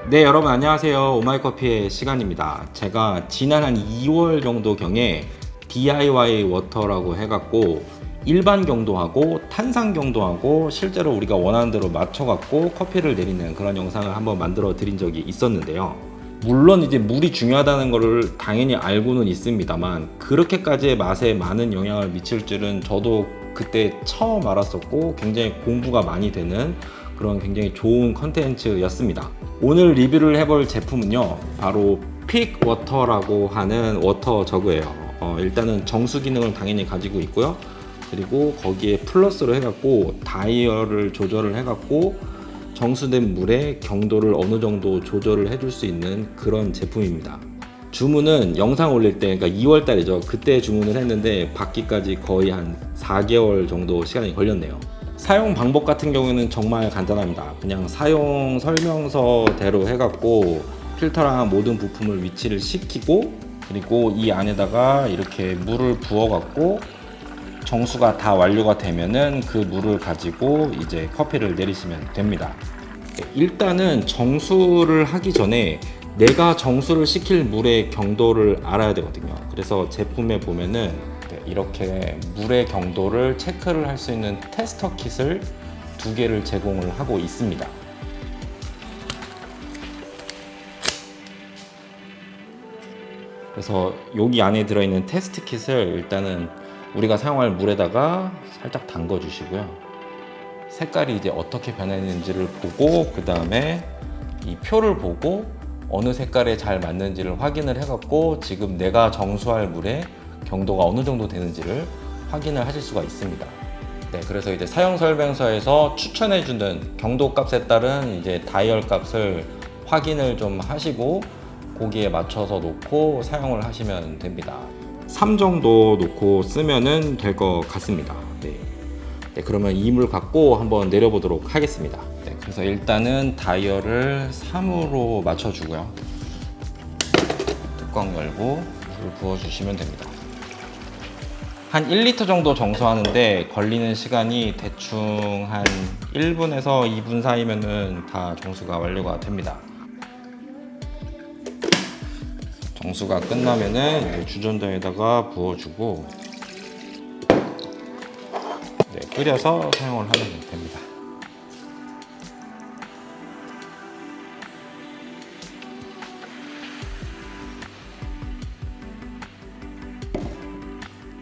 네, 여러분 안녕하세요. 오마이커피의 시간입니다. 제가 지난 한 2월 정도 경에 DIY 워터라고 해갖고 일반 경도하고 탄산 경도하고 실제로 우리가 원하는 대로 맞춰갖고 커피를 내리는 그런 영상을 한번 만들어 드린 적이 있었는데요. 물론 이제 물이 중요하다는 것을 당연히 알고는 있습니다만 그렇게까지의 맛에 많은 영향을 미칠 줄은 저도 그때 처음 알았었고 굉장히 공부가 많이 되는 그런 굉장히 좋은 컨텐츠였습니다. 오늘 리뷰를 해볼 제품은요, 바로 픽워터라고 하는 워터 저그예요. 일단은 정수 기능을 당연히 가지고 있고요. 그리고 거기에 플러스로 해갖고 다이얼을 조절을 해갖고 정수된 물의 경도를 어느 정도 조절을 해줄 수 있는 그런 제품입니다. 주문은 영상 올릴 때, 그러니까 2월 달이죠. 그때 주문을 했는데 받기까지 거의 한 4개월 정도 시간이 걸렸네요. 사용 방법 같은 경우에는 정말 간단합니다. 그냥 사용 설명서대로 해갖고 필터랑 모든 부품을 위치를 시키고, 그리고 이 안에다가 이렇게 물을 부어갖고 정수가 다 완료가 되면은 그 물을 가지고 이제 커피를 내리시면 됩니다. 일단은 정수를 하기 전에 내가 정수를 시킬 물의 경도를 알아야 되거든요. 그래서 제품에 보면은 이렇게 물의 경도를 체크를 할 수 있는 테스터 킷을 2개를 제공을 하고 있습니다. 그래서 여기 안에 들어있는 테스트 킷을 일단은 우리가 사용할 물에다가 살짝 담궈 주시고요. 색깔이 이제 어떻게 변했는지를 보고, 그 다음에 이 표를 보고 어느 색깔에 잘 맞는지를 확인을 해갖고 지금 내가 정수할 물의 경도가 어느 정도 되는지를 확인을 하실 수가 있습니다. 네, 그래서 이제 사용 설명서에서 추천해주는 경도 값에 따른 이제 다이얼 값을 확인을 좀 하시고 거기에 맞춰서 놓고 사용을 하시면 됩니다. 3 정도 놓고 쓰면은 될 것 같습니다. 네. 네, 그러면 이 물 갖고 한번 내려보도록 하겠습니다. 네, 그래서 일단은 다이얼을 3으로 맞춰주고요. 뚜껑 열고 물을 부어주시면 됩니다. 한 1리터 정도 정수하는데 걸리는 시간이 대충 한 1분에서 2분 사이면은 다 정수가 완료가 됩니다. 정수가 끝나면은 주전자에다가 부어주고 끓여서 사용을 하면 됩니다.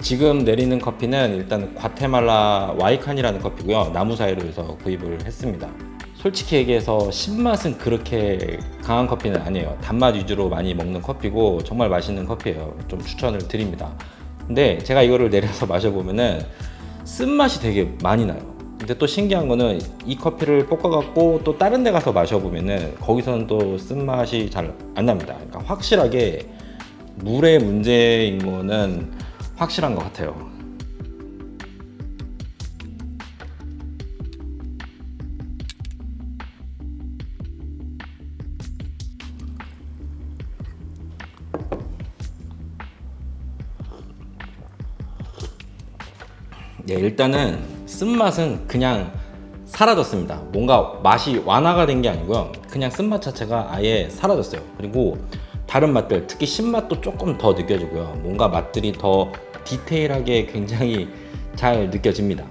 지금 내리는 커피는 일단 과테말라 와이칸이라는 커피고요. 나무 사이로에서 구입을 했습니다. 솔직히 얘기해서 신맛은 그렇게 강한 커피는 아니에요. 단맛 위주로 많이 먹는 커피고 정말 맛있는 커피예요. 좀 추천을 드립니다. 근데 제가 이거를 내려서 마셔보면은 쓴맛이 되게 많이 나요. 근데 또 신기한 거는 이 커피를 볶아갖고 또 다른 데 가서 마셔보면은 거기서는 또 쓴맛이 잘 안 납니다. 그러니까 확실하게 물의 문제인 거는 확실한 것 같아요. 네, 일단은 쓴맛은 그냥 사라졌습니다. 뭔가 맛이 완화가 된 게 아니고요. 그냥 쓴맛 자체가 아예 사라졌어요. 그리고 다른 맛들, 특히 신맛도 조금 더 느껴지고요. 뭔가 맛들이 더 디테일하게 굉장히 잘 느껴집니다.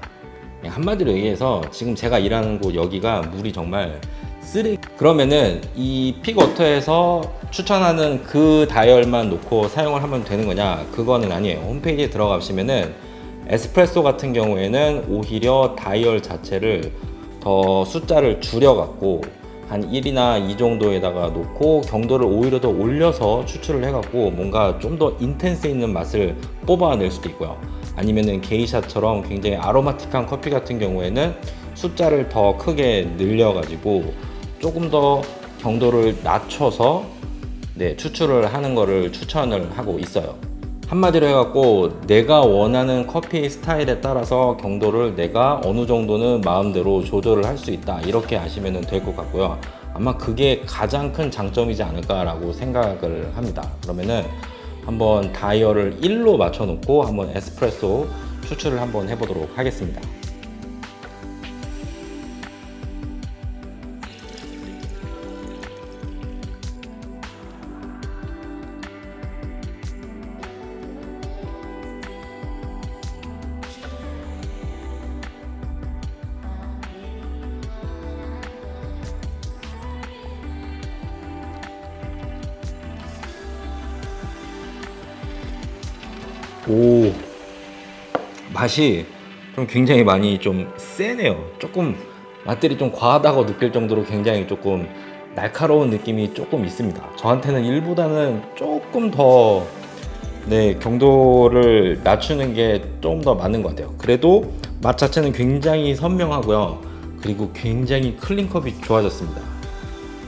한마디로 얘기해서 지금 제가 일하는 곳 여기가 물이 정말 쓰레기. 그러면은 이 픽워터에서 추천하는 그 다이얼만 놓고 사용을 하면 되는 거냐? 그거는 아니에요. 홈페이지에 들어가시면은 에스프레소 같은 경우에는 오히려 다이얼 자체를 더 숫자를 줄여갖고 한 1이나 2 정도에다가 놓고 경도를 오히려 더 올려서 추출을 해갖고 뭔가 좀 더 인텐스 있는 맛을 뽑아낼 수도 있고요. 아니면은 게이샤처럼 굉장히 아로마틱한 커피 같은 경우에는 숫자를 더 크게 늘려가지고 조금 더 경도를 낮춰서 추출을 하는 거를 추천을 하고 있어요. 한마디로 해갖고 내가 원하는 커피 스타일에 따라서 경도를 내가 어느 정도는 마음대로 조절을 할 수 있다, 이렇게 아시면 될 것 같고요. 아마 그게 가장 큰 장점이지 않을까라고 생각을 합니다. 그러면은 한번 다이얼을 1로 맞춰 놓고 한번 에스프레소 추출을 한번 해보도록 하겠습니다. 오, 맛이 좀 굉장히 많이 좀 세네요. 조금 맛들이 좀 과하다고 느낄 정도로 굉장히 조금 날카로운 느낌이 조금 있습니다. 저한테는 1보다는 조금 더 경도를 낮추는 게 좀 더 맞는 것 같아요. 그래도 맛 자체는 굉장히 선명하고요. 그리고 굉장히 클린컵이 좋아졌습니다.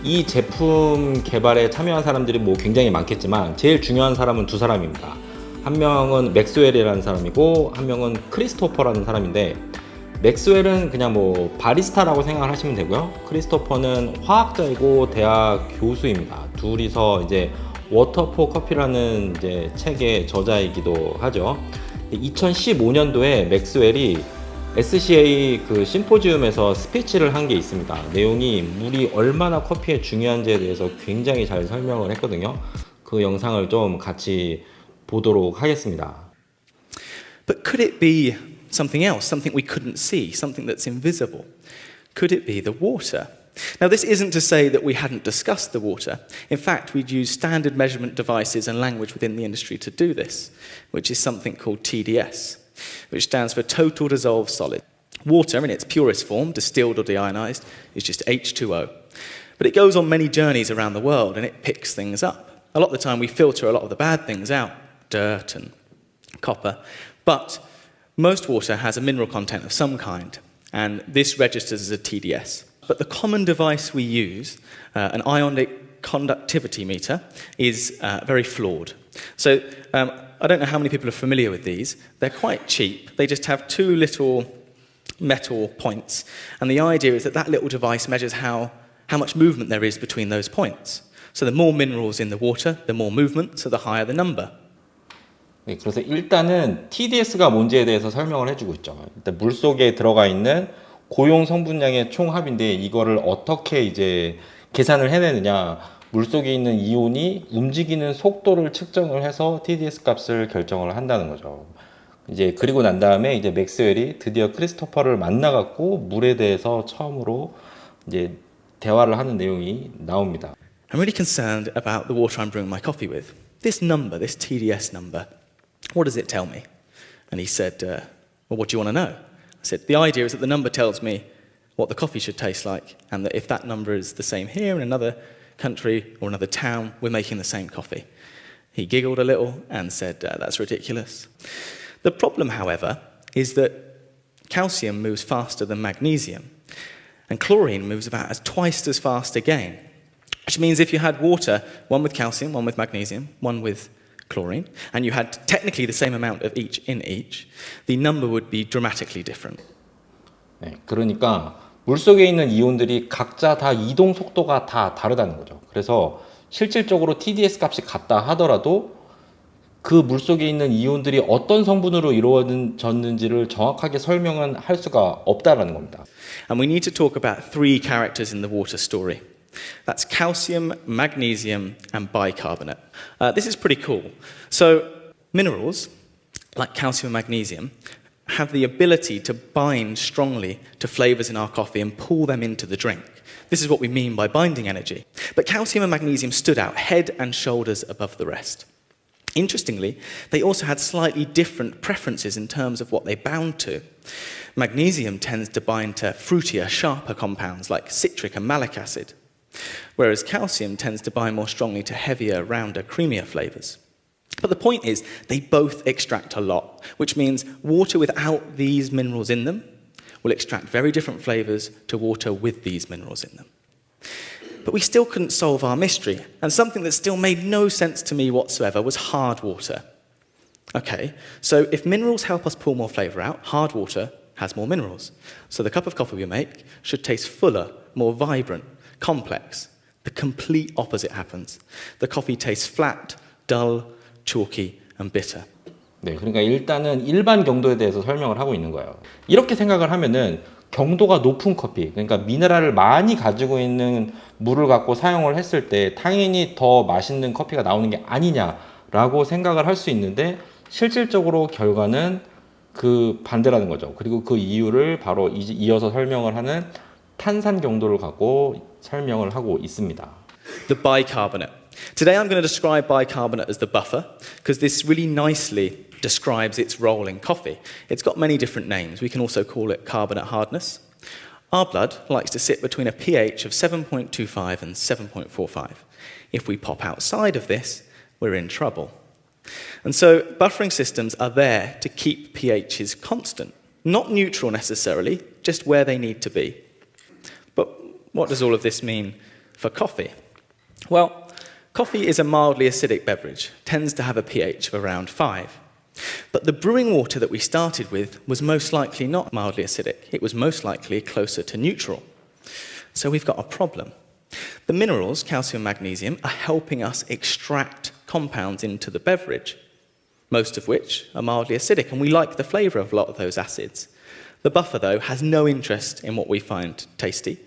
이 제품 개발에 참여한 사람들이 뭐 굉장히 많겠지만 제일 중요한 사람은 두 사람입니다. 한 명은 맥스웰이라는 사람이고 한 명은 크리스토퍼라는 사람인데, 맥스웰은 그냥 뭐 바리스타라고 생각을 하시면 되고요. 크리스토퍼는 화학자이고 대학 교수입니다. 둘이서 이제 워터 포 커피라는 이제 책의 저자이기도 하죠. 2015년도에 맥스웰이 SCA 그 심포지움에서 스피치를 한 게 있습니다. 내용이 물이 얼마나 커피에 중요한지에 대해서 굉장히 잘 설명을 했거든요. 그 영상을 좀 같이 보도록 하겠습니다. But could it be something else, something we couldn't see, something that's invisible? Could it be the water? Now, this isn't to say that we hadn't discussed the water. In fact, we'd used standard measurement devices and language within the industry to do this, which is something called TDS, which stands for Total Dissolved Solid. Water, in its purest form, distilled or deionized, is just H2O. But it goes on many journeys around the world and it picks things up. A lot of the time we filter a lot of the bad things out, dirt and copper, but most water has a mineral content of some kind, and this registers as a TDS. But the common device we use, an ionic conductivity meter, is very flawed. So I don't know how many people are familiar with these. They're quite cheap. They just have two little metal points, and the idea is that that little device measures how much movement there is between those points. So the more minerals in the water, the more movement, so the higher the number. 네, 그래서 일단은 TDS가 뭔지에 대해서 설명을 해주고 있죠. 일단 물 속에 들어가 있는 고용 성분량의 총합인데 이거를 어떻게 이제 계산을 해내느냐, 물 속에 있는 이온이 움직이는 속도를 측정을 해서 TDS 값을 결정을 한다는 거죠. 이제 그리고 난 다음에 이제 맥스웰이 드디어 크리스토퍼를 만나갖고 물에 대해서 처음으로 이제 대화를 하는 내용이 나옵니다. I'm really concerned about the water I'm brewing my coffee with. This number, this TDS number, what does it tell me? And he said, well, what do you want to know? I said, the idea is that the number tells me what the coffee should taste like, and that if that number is the same here in another country or another town, we're making the same coffee. He giggled a little and said, that's ridiculous. The problem, however, is that calcium moves faster than magnesium, and chlorine moves about twice as fast again, which means if you had water, one with calcium, one with magnesium, one with chlorine, and you had technically the same amount of each in each, the number would be dramatically different. 네, 그러니까 물속에 있는 이온들이 각자 다 이동 속도가 다 다르다는 거죠. 그래서 실질적으로 TDS 값이 같다 하더라도 그 물속에 있는 이온들이 어떤 성분으로 이루어졌는지를 정확하게 설명은 할 수가 없다라는 겁니다. And we need to talk about three characters in the water story. That's calcium, magnesium, and bicarbonate. This is pretty cool. So minerals, like calcium and magnesium, have the ability to bind strongly to flavors in our coffee and pull them into the drink. This is what we mean by binding energy. But calcium and magnesium stood out head and shoulders above the rest. Interestingly, they also had slightly different preferences in terms of what they bound to. Magnesium tends to bind to fruitier, sharper compounds like citric and malic acid, whereas calcium tends to bind more strongly to heavier, rounder, creamier flavors. But the point is, they both extract a lot, which means water without these minerals in them will extract very different flavors to water with these minerals in them. But we still couldn't solve our mystery, and something that still made no sense to me whatsoever was hard water. Okay, so if minerals help us pull more flavor out, hard water has more minerals. So the cup of coffee we make should taste fuller, more vibrant, complex. The complete opposite happens. The coffee tastes flat, dull, chalky, and bitter. 네, 그러니까 일단은 일반 경도에 대해서 설명을 하고 있는 거예요. 이렇게 생각을 하면은 경도가 높은 커피, 그러니까 미네랄을 많이 가지고 있는 물을 갖고 사용을 했을 때 당연히 더 맛있는 커피가 나오는 게 아니냐라고 생각을 할 수 있는데 실질적으로 결과는 그 반대라는 거죠. 그리고 그 이유를 바로 이어서 설명을 하는 탄산 경도를 갖고 설명을 하고 있습니다. The bicarbonate. Today I'm going to describe bicarbonate as the buffer, because this really nicely describes its role in coffee. It's got many different names. We can also call it carbonate hardness. Our blood likes to sit between a pH of 7.25 and 7.45. If we pop outside of this, we're in trouble. And so buffering systems are there to keep pHs constant. Not neutral necessarily, just where they need to be. But what does all of this mean for coffee? Well, coffee is a mildly acidic beverage, tends to have a pH of around 5. But the brewing water that we started with was most likely not mildly acidic. It was most likely closer to neutral. So we've got a problem. The minerals, calcium and magnesium, are helping us extract compounds into the beverage, most of which are mildly acidic, and we like the flavour of a lot of those acids. The buffer, though, has no interest in what we find tasty.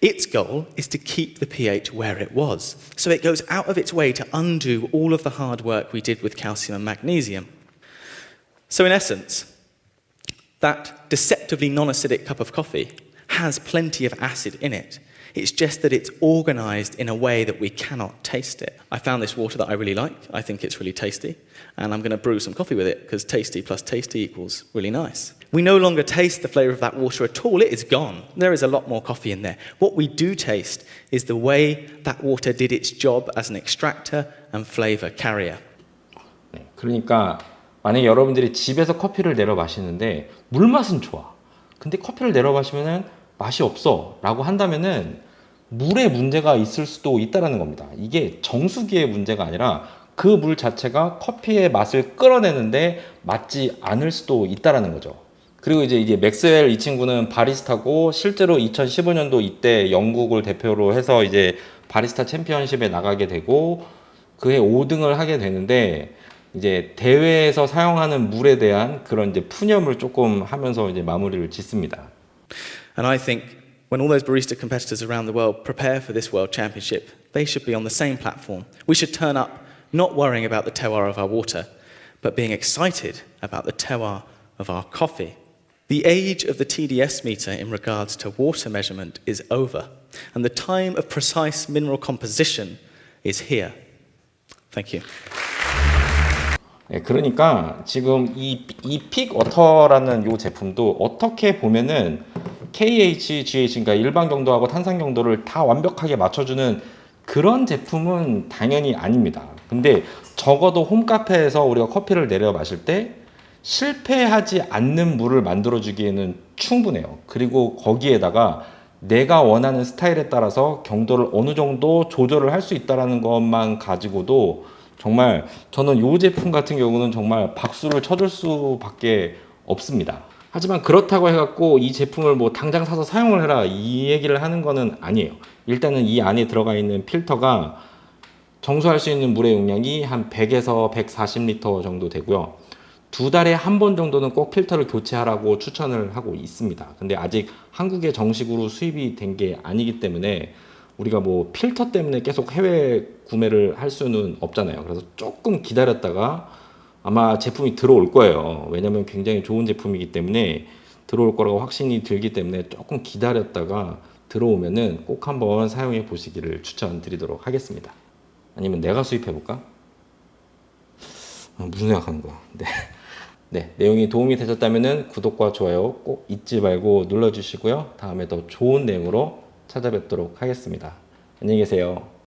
Its goal is to keep the pH where it was, so it goes out of its way to undo all of the hard work we did with calcium and magnesium. So in essence, that deceptively non-acidic cup of coffee has plenty of acid in it. It's just that it's organised in a way that we cannot taste it. I found this water that I really like. I think it's really tasty. And I'm going to brew some coffee with it, because tasty plus tasty equals really nice. We no longer taste the flavour of that water at all. It is gone. There is a lot more coffee in there. What we do taste is the way that water did its job as an extractor and flavour carrier. 그러니까 만약에 여러분들이 집에서 커피를 내려 마시는데 물 맛은 좋아. 근데 커피를 내려 마시면은 맛이 없어 라고 한다면은 물에 문제가 있을 수도 있다는 겁니다. 이게 정수기의 문제가 아니라 그 물 자체가 커피의 맛을 끌어내는데 맞지 않을 수도 있다는 거죠. 그리고 이제 맥스웰 이 친구는 바리스타고 실제로 2015년도 이때 영국을 대표로 해서 이제 바리스타 챔피언십에 나가게 되고 그해 5등을 하게 되는데 이제 대회에서 사용하는 물에 대한 그런 이제 푸념을 조금 하면서 이제 마무리를 짓습니다. And I think when all those barista competitors around the world prepare for this World Championship, they should be on the same platform. We should turn up not worrying about the terroir of our water, but being excited about the terroir of our coffee. The age of the TDS meter in regards to water measurement is over, and the time of precise mineral composition is here. Thank you. 네, 그러니까 지금 이 픽워터라는 이 제품도 어떻게 보면은 KH, GH, 그러니까 일반 경도하고 탄산 경도를 다 완벽하게 맞춰주는 그런 제품은 당연히 아닙니다. 근데 적어도 홈카페에서 우리가 커피를 내려 마실 때 실패하지 않는 물을 만들어주기에는 충분해요. 그리고 거기에다가 내가 원하는 스타일에 따라서 경도를 어느 정도 조절을 할 수 있다는 것만 가지고도 정말 저는 이 제품 같은 경우는 정말 박수를 쳐줄 수밖에 없습니다. 하지만 그렇다고 해갖고 이 제품을 뭐 당장 사서 사용을 해라 이 얘기를 하는 거는 아니에요. 일단은 이 안에 들어가 있는 필터가 정수할 수 있는 물의 용량이 한 100에서 140리터 정도 되고요. 2달에 한 번 정도는 꼭 필터를 교체하라고 추천을 하고 있습니다. 근데 아직 한국에 정식으로 수입이 된 게 아니기 때문에 우리가 뭐 필터 때문에 계속 해외 구매를 할 수는 없잖아요. 그래서 조금 기다렸다가 아마 제품이 들어올 거예요. 왜냐면 굉장히 좋은 제품이기 때문에 들어올 거라고 확신이 들기 때문에 조금 기다렸다가 들어오면은 꼭 한번 사용해 보시기를 추천드리도록 하겠습니다. 아니면 내가 수입해 볼까? 무슨 생각하는 거야? 네. 네, 내용이 도움이 되셨다면은 구독과 좋아요 꼭 잊지 말고 눌러주시고요. 다음에 더 좋은 내용으로 찾아뵙도록 하겠습니다. 안녕히 계세요.